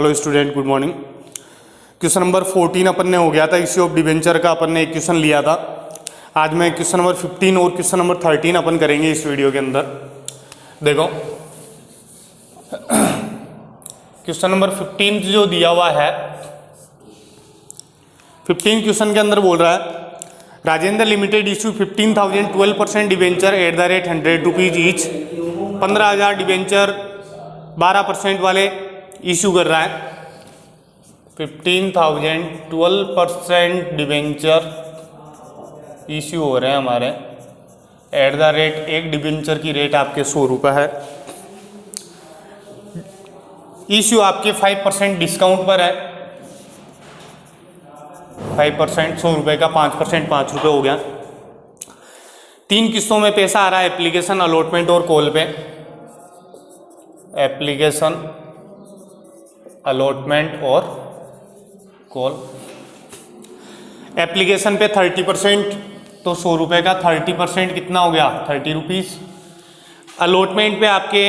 Hello student, good morning. Question number 14 अपन ने हो गया था, इश्यू ऑफ डिबेंचर का अपन ने एक क्वेश्चन लिया था। आज मैं क्वेश्चन नंबर 15 और क्वेश्चन नंबर 13 अपन करेंगे इस वीडियो के अंदर। देखो क्वेश्चन नंबर 15 जो दिया हुआ है, 15 क्वेश्चन के अंदर बोल रहा है Rajendra limited issue 15,000 12% debenture at the rate 100 rupees each. 15,000 debenture 12% वाले इशू कर रहा है। 15,000 12% डिबेंचर इशू हो रहे हैं हमारे एट द रेट, एक डिबेंचर की रेट आपके 100 रुपये है। इशू आपके 5% डिस्काउंट पर है। 5% 100 रुपये का 5% 5 रुपये हो गया। 3 किस्तों में पैसा आ रहा है, एप्लीकेशन, अलॉटमेंट और कॉल पे। एप्लीकेशन, अलॉटमेंट और कॉल। एप्लीकेशन पे 30% तो 100 रुपये का 30% कितना हो गया, 30 रुपीज़। अलॉटमेंट पे आपके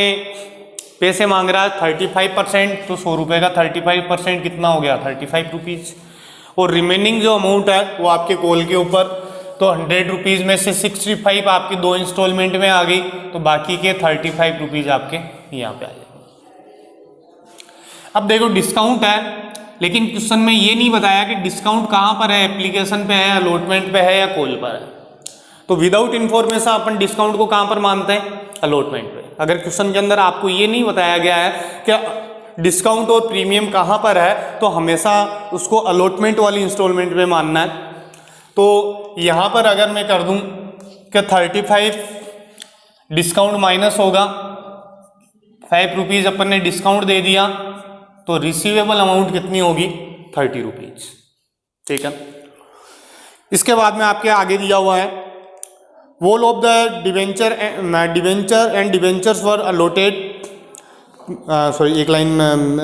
पैसे मांग रहा है 35%, तो 100 रुपये का 35% कितना हो गया, 35 रुपीज़। और रिमेनिंग जो अमाउंट है वो आपके कॉल के ऊपर, तो 100 रुपीज़ में से 65 आपकी 2 इंस्टॉलमेंट में आ गई, तो बाकी के 35 रुपीज़ आपके यहाँ पे आ जाए। अब देखो डिस्काउंट है, लेकिन क्वेश्चन में ये नहीं बताया कि डिस्काउंट कहाँ पर है, एप्लीकेशन पे है, अलॉटमेंट पे है या कॉल पर है। तो विदाउट इन्फॉर्मेशन अपन डिस्काउंट को कहाँ पर मानते हैं, अलॉटमेंट पे। अगर क्वेश्चन के अंदर आपको ये नहीं बताया गया है कि डिस्काउंट और प्रीमियम कहाँ पर है, तो हमेशा उसको अलॉटमेंट वाली इंस्टॉलमेंट में मानना है। तो यहाँ पर अगर मैं कर दूँ कि 35 डिस्काउंट माइनस होगा, 5 रुपीज़ अपन ने डिस्काउंट दे दिया, तो रिसीवेबल अमाउंट कितनी होगी, 30 रुपीज़। ठीक है। इसके बाद में आपके आगे दिया हुआ है wall of the debenture and debentures were allotted, sorry एक लाइन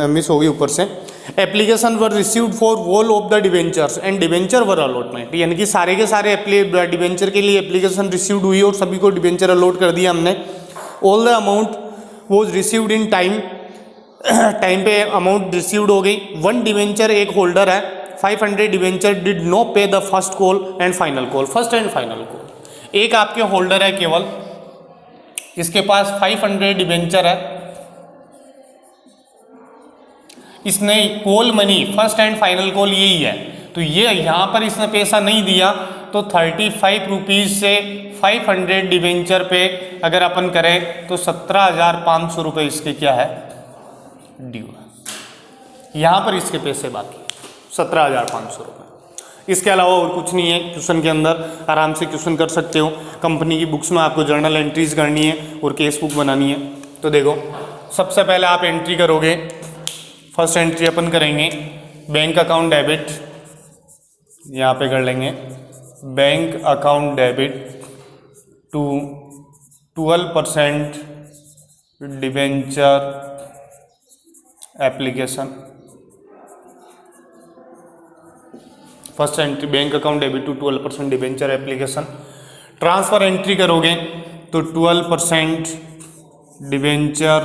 मिस हो गई ऊपर से। Application were received for wall of the debentures and debenture were allotment, यानी कि सारे के सारे डिवेंचर के लिए एप्लीकेशन रिसीव्ड हुई और सभी को डिवेंचर अलॉट कर दिया हमने। All the amount was received in time, time पे अमाउंट रिसीव्ड हो गई। 1 डिवेंचर एक होल्डर है, 500 डिवेंचर डिड नो पे the first call and final call, first and final call. एक आपके होल्डर है केवल, इसके पास 500 डिवेंचर है, इसने call money first and final call यही है, तो ये यहाँ पर इसने पैसा नहीं दिया, तो 35 रुपीज़ से 500 डिवेंचर पे अगर अपन करें तो 17,500 रुपये इसके क्या है, ड्यू है। यहाँ पर इसके पैसे बाकी 17,500 रुपये। इसके अलावा और कुछ नहीं है। क्वेश्चन के अंदर आराम से क्वेश्चन कर सकते हो। कंपनी की बुक्स में आपको जर्नल एंट्रीज करनी है और केस बुक बनानी है। तो देखो सबसे पहले आप एंट्री करोगे, फर्स्ट एंट्री अपन करेंगे बैंक अकाउंट डेबिट, यहाँ पे कर लेंगे bank account debit to 12% debenture application. First entry bank account debit to 12% debenture application. Transfer entry करोगे तो 12% debenture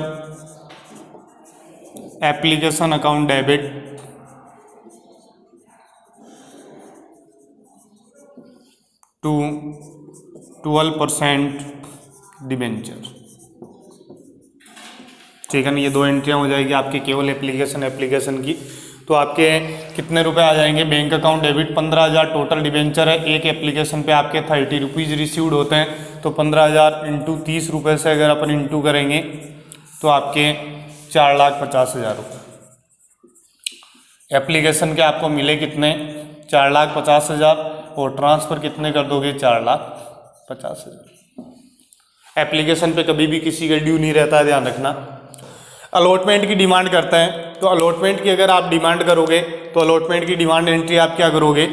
application account debit to 12% debenture. ठीक है ना, ये 2 एंट्रियाँ हो जाएगी आपके केवल एप्लीकेशन की। तो आपके कितने रुपए आ जाएंगे, bank account debit 15,000 total debenture है, एक एप्लीकेशन पे आपके 30 रुपीज़ रिसीव्ड होते हैं, तो 15,000 इंटू 30 रुपये से अगर अपन इंटू करेंगे तो आपके 4,50,000 रुपये। एप्लीकेशन के आपको मिले कितने, 4,50,000, और ट्रांसफ़र कितने कर दोगे, 4,50,000। एप्लीकेशन पे कभी भी किसी का ड्यू नहीं रहता है, ध्यान रखना। अलॉटमेंट की डिमांड करते हैं, तो अलॉटमेंट की अगर आप डिमांड करोगे तो अलॉटमेंट की डिमांड एंट्री आप क्या करोगे,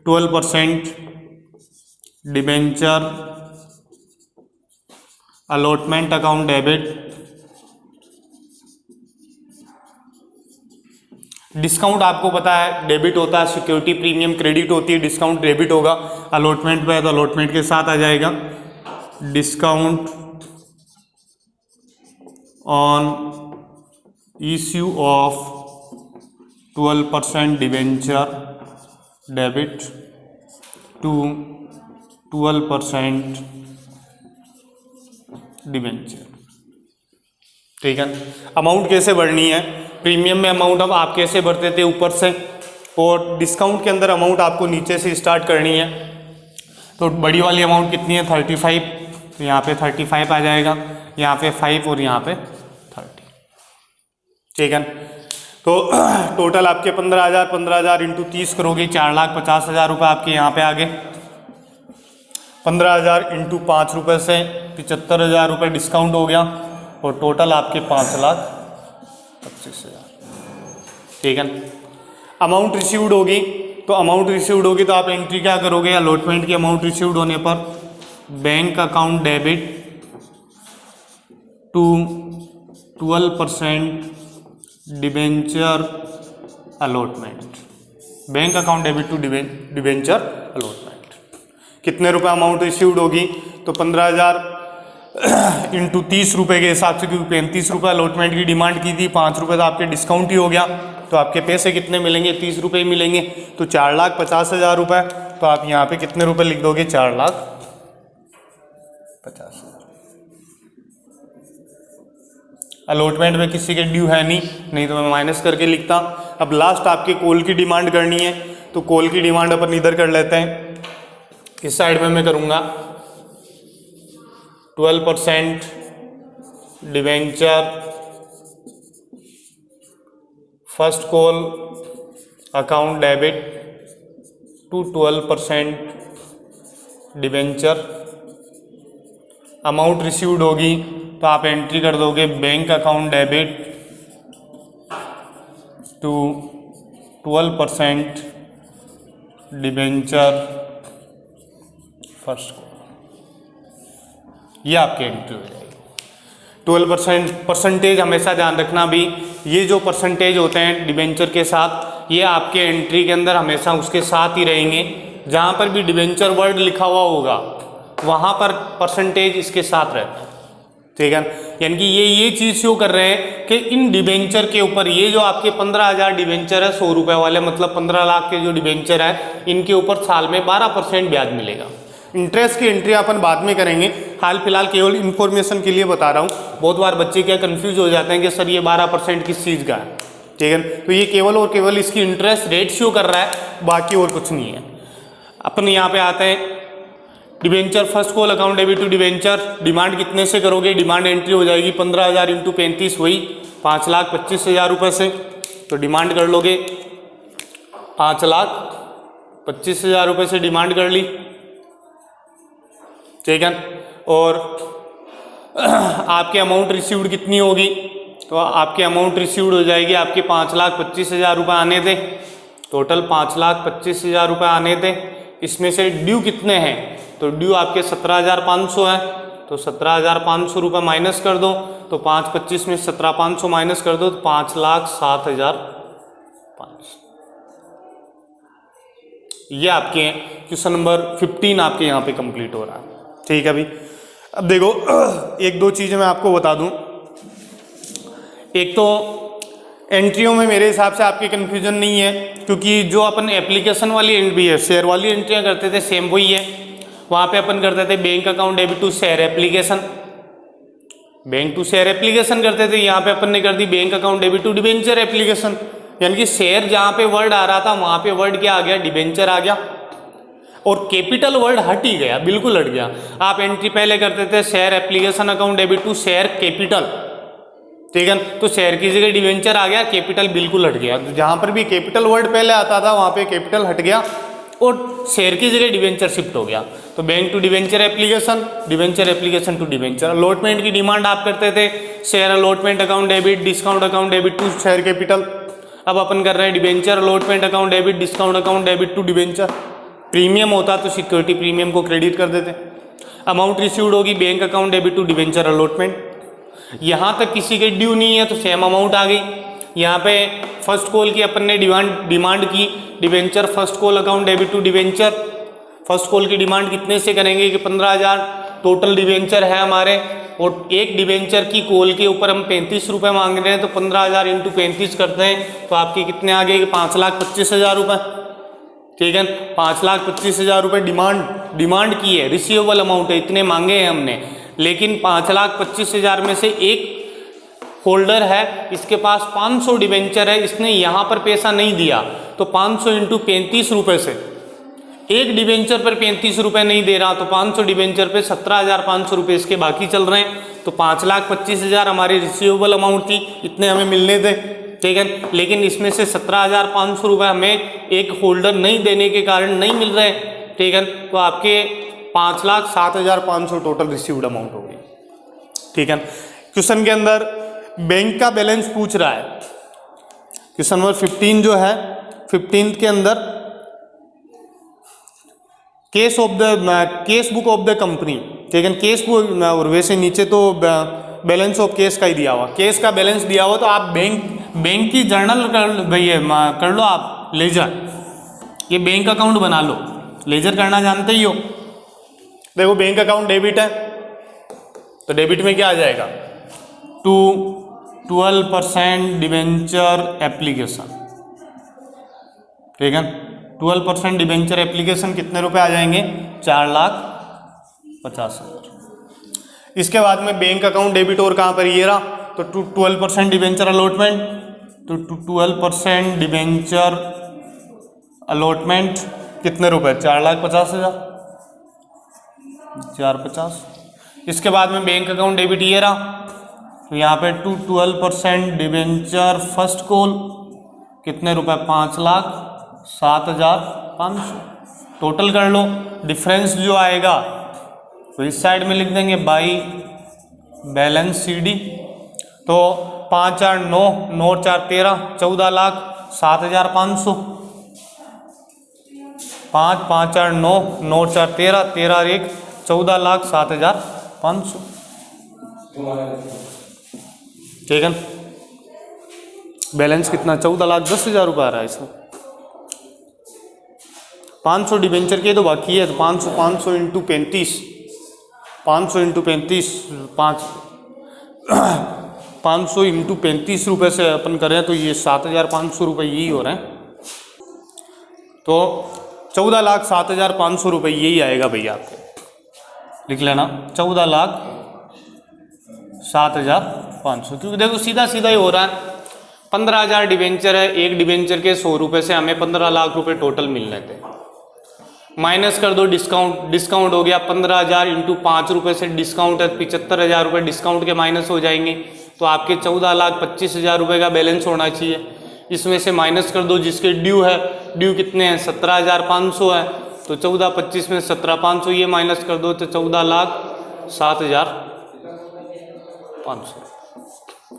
12% debenture allotment account debit. Discount आपको पता है डेबिट होता है, सिक्योरिटी प्रीमियम क्रेडिट होती है, डिस्काउंट डेबिट होगा। अलॉटमेंट पे है तो अलॉटमेंट के साथ आ जाएगा discount on issue of 12% debenture debit to 12% debenture. ठीक है, अमाउंट कैसे भरनी है, प्रीमियम में अमाउंट अब आप कैसे भरते थे ऊपर से, और डिस्काउंट के अंदर अमाउंट आपको नीचे से स्टार्ट करनी है। तो बड़ी वाली अमाउंट कितनी है 35, तो यहाँ पे 35 आ जाएगा, यहाँ पे 5 और यहाँ पे 30। ठीक है, तो टोटल आपके 15,000 इंटू 30 करोगे 4,50,000 रुपये आपके यहाँ पे आ गए। 15,000 इंटू 5 रुपये से 75,000 रुपये डिस्काउंट हो गया, और टोटल आपके 5,25,000। ठीक है, अमाउंट रिसीव्ड होगी, तो अमाउंट रिसीव्ड होगी तो आप एंट्री क्या करोगे, अलॉटमेंट की अमाउंट रिसीव्ड होने पर bank account debit to 12% debenture allotment, bank account debit to debenture allotment. कितने रुपए अमाउंट रिसीव्ड होगी, तो 15,000 इंटू 30 रुपये के हिसाब से, क्योंकि 35 रुपये अलॉटमेंट की डिमांड की थी, 5 रुपये तो आपके डिस्काउंट ही हो गया, तो आपके पैसे कितने मिलेंगे, 30 रुपये ही मिलेंगे, तो 4,50,000 रुपये। तो आप यहाँ पे कितने रुपए लिख दोगे, 4,50,000। अलॉटमेंट में किसी के ड्यू है नहीं तो मैं माइनस करके लिखता। अब लास्ट आपके कॉल की डिमांड करनी है, तो कॉल की डिमांड अपन इधर कर लेते हैं, इस साइड में मैं करूँगा 12% debenture first call account debit to 12% debenture. Amount received होगी तो आप एंट्री कर दोगे bank account debit to 12% debenture first call, ये आपकी एंट्री हो जाएगी। 12% परसेंटेज हमेशा ध्यान रखना भी, ये जो परसेंटेज होते हैं डिबेंचर के साथ, ये आपके एंट्री के अंदर हमेशा उसके साथ ही रहेंगे। जहाँ पर भी डिबेंचर वर्ड लिखा हुआ होगा वहाँ पर परसेंटेज इसके साथ रहता है। ठीक है, यानी कि ये चीज़ शो कर रहे हैं कि इन डिबेंचर के ऊपर, ये जो आपके 15,000 डिबेंचर है 100 रुपये वाले, मतलब 15 लाख के जो डिबेंचर है, इनके ऊपर साल में 12% ब्याज मिलेगा। इंटरेस्ट की एंट्री अपन बाद में करेंगे, हाल फिलहाल केवल इन्फॉर्मेशन के लिए बता रहा हूँ। बहुत बार बच्चे क्या कंफ्यूज हो जाते हैं कि सर ये 12% किस चीज़ का है। ठीक है, तो ये केवल और केवल इसकी इंटरेस्ट रेट शो कर रहा है, बाकी और कुछ नहीं है। अपन यहाँ पे आते हैं, debenture first call account debit to debenture. Demand कितने से करोगे, डिमांड एंट्री हो जाएगी 15,000 इंटू 35, वही 5,25,000 रुपये से। तो डिमांड कर लोगे 5,25,000 रुपये से डिमांड कर ली। ठीक है, और आपके अमाउंट रिसीव्ड कितनी होगी, तो आपके अमाउंट रिसीव्ड हो जाएगी आपके 5,25,000 रुपये आने थे, टोटल 5,25,000 रुपये आने थे। इसमें से ड्यू कितने हैं, तो ड्यू आपके 17,500 है, तो 17,500 रुपये माइनस कर दो, तो 5,25 में 17,500 माइनस कर दो, तो 5,07,500। ये आपके क्वेश्चन नंबर 15 आपके यहाँ पे कंप्लीट हो रहा है। ठीक है भाई, अब देखो एक दो चीज़ें मैं आपको बता दूं। एक तो एंट्रियों में मेरे हिसाब से आपकी कन्फ्यूजन नहीं है, क्योंकि जो अपन एप्लीकेशन वाली एंट्री है, शेयर वाली एंट्रियाँ करते थे सेम वही है। वहाँ पे अपन करते थे bank account debit to share application, bank to share application करते थे। यहाँ पे अपन ने कर दी bank account debit to debenture application, यानी कि शेयर जहाँ पे वर्ड आ रहा था वहाँ पे वर्ड क्या आ गया, डिबेंचर आ गया, और कैपिटल वर्ड हट ही गया, बिल्कुल हट गया। आप एंट्री पहले करते थे share application account debit to share capital, ठीक है, तो शेयर की जगह डिवेंचर आ गया, कैपिटल बिल्कुल हट गया। तो जहाँ पर भी कैपिटल वर्ड पहले आता था वहाँ पे कैपिटल हट गया और शेयर की जगह डिवेंचर शिफ्ट हो गया। तो bank to debenture application, debenture application to debenture. Allotment की डिमांड आप करते थे share allotment account debit, discount account debit to share capital. अब अपन कर रहे हैं debenture allotment account debit, discount account debit to debenture. Premium होता तो सिक्योरिटी प्रीमियम को क्रेडिट कर देते। अमाउंट रिसीव्ड होगी bank account debit to debenture allotment. यहाँ तक किसी के ड्यू नहीं है तो सेम अमाउंट आ गई। यहाँ पे फर्स्ट कॉल की अपन ने डिमांड की debenture first call account debit to debenture. First call की डिमांड कितने से करेंगे कि 15,000 टोटल डिवेंचर है हमारे, और एक डिबेंचर की कॉल के ऊपर हम 35 रुपये मांग रहे हैं, तो 15,000 इंटू 35 करते हैं तो आपके कितने आ गए? 5,25,000 रुपये। ठीक है, 5,25,000 रुपये डिमांड की है, रिसीवेबल अमाउंट है, इतने मांगे हैं हमने। लेकिन 5,25,000 में से एक होल्डर है, इसके पास 500 डिबेंचर है, इसने यहाँ पर पैसा नहीं दिया, तो 500 इंटू 35 रुपये से एक डिबेंचर पर 35 रुपये नहीं दे रहा, तो 500 डिबेंचर पे 17,500 रुपये इसके बाकी चल रहे हैं। तो 5,25,000 हमारी रिसीवेबल अमाउंट थी, इतने हमें मिलने थे। ठीक है, लेकिन इसमें से 17,500 रुपये हमें एक होल्डर नहीं देने के कारण नहीं मिल रहे। ठीक है, तो आपके 5,07,500 टोटल रिसीव्ड अमाउंट होगी। ठीक है, क्वेश्चन के अंदर बैंक का बैलेंस पूछ रहा है। क्वेश्चन नंबर 15 जो है, 15 के अंदर case book of the company. ठीक है, केस बुक, और वैसे नीचे तो बैलेंस ऑफ केस का ही दिया हुआ, केस का बैलेंस दिया हुआ, तो आप बैंक की जर्नल कर लो आप, लेजर, ये बैंक अकाउंट बना लो, लेजर करना जानते ही हो। देखो बैंक अकाउंट डेबिट है, तो डेबिट में क्या आ जाएगा? 12% डिबेंचर एप्लीकेशन। ठीक है, 12% डिबेंचर एप्लीकेशन कितने रुपए आ जाएंगे? 4,50,000। इसके बाद में बैंक अकाउंट डेबिट और कहाँ पर ये रहा, तो 12% डिबेंचर अलॉटमेंट, तो 12% डिबेंचर अलॉटमेंट कितने रुपए? 4,50,000, 450। इसके बाद में बैंक अकाउंट डेबिट ये रहा, तो यहाँ पे 12% डिबेंचर फर्स्ट कॉल कितने रुपए? 5,07,500। टोटल कर लो, डिफरेंस जो आएगा तो इस साइड में लिख देंगे बाई बैलेंस CD। तो 5 4 9, 9 4 13, 14,07,500। 5 5 4 9, 9 4 13, 13 1, 14,07,500। ठीक है, बैलेंस कितना? 14,10,000 रुपये आ रहा है इसमें। 500 डिबेंचर के तो बाकी है, तो 500 इंटू 35, 500 इंटू 35, 500 इंटू 35 रुपये से अपन करें तो ये 7,500 रुपये यही हो रहे हैं। तो 14,07,500 रुपये यही आएगा भैया, आपको लिख लेना 14,07,500, क्योंकि देखो सीधा सीधा ही हो रहा है। 15,000 डिबेंचर है, एक डिबेंचर के 100 रुपये से हमें 15 लाख रुपए टोटल मिलने थे। माइनस कर दो डिस्काउंट हो गया 15,000 इंटू 5 रुपये से डिस्काउंट है, 75,000 रुपये डिस्काउंट के माइनस हो जाएंगे, तो आपके 14,25,000 रुपये का बैलेंस होना चाहिए। इसमें से माइनस कर दो जिसके ड्यू है, ड्यू कितने हैं? 17,500 है, तो 14,25 में 17,500 ये माइनस कर दो, तो 14,07,500।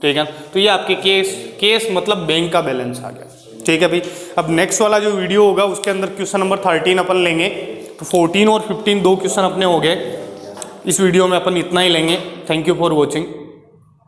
ठीक है, तो ये आपके केस मतलब बैंक का बैलेंस आ गया। ठीक है भाई, अब नेक्स्ट वाला जो वीडियो होगा उसके अंदर क्वेश्चन नंबर 13 अपन लेंगे। तो 14 और 15 दो क्वेश्चन अपने हो गए। इस वीडियो में अपन इतना ही लेंगे। Thank you for watching.